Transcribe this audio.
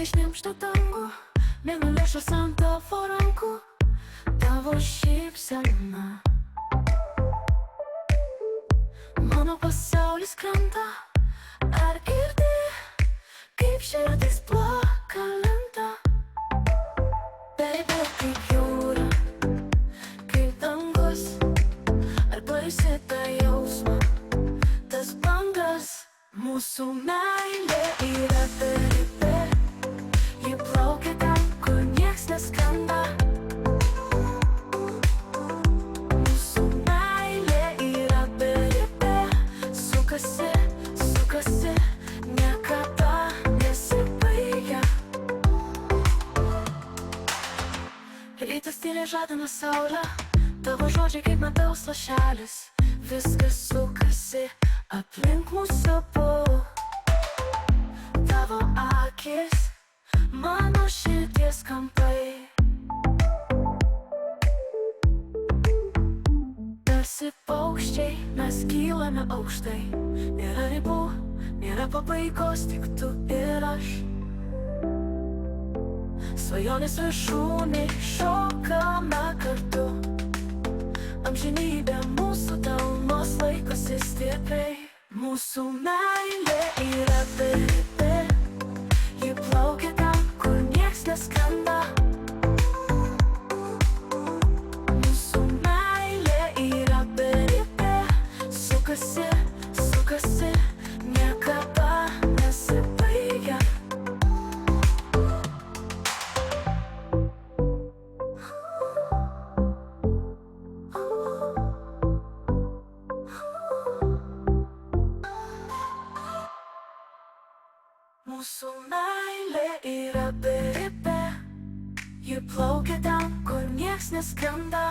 išnimštą dangų, mėnulio šviesa ant tavo rankų, tavo šypsena. Mano pasaulis krenta, ar girdi, kaip širdis plaka lenta? Baby, kaip jūra, kaip dangus, ar baisi tą jausmą, tas bangas? Mūsų meilė yra beribė, ji plaukia ten, kur nieks neskrenda. Mūsų meilė yra beribė, sukasi, sukasi, niekada nesibaigia. Rytas tyliai žadina saulę, tavo žodžiai kaip medaus lašelis. Viskas sukasi aplink mūsų abu, tavo akis, mano širdies kampai. Tarsi paukščiai mes kylame aukštai, nėra ribų, nėra pabaigos, tik tu ir aš. Svajonės viršūnėj šokame kartu, amžinybė mūsų delnuos laikosi stipriai. Mūsų meilė yra beribė, ji plaukia ten, kur nieks neskrenda. Mūsų meilė yra beribė, sukasi, sukasi, niekada nesibaigia. Mūsų meilė yra beribė, ji plaukia ten, kur nieks neskrenda.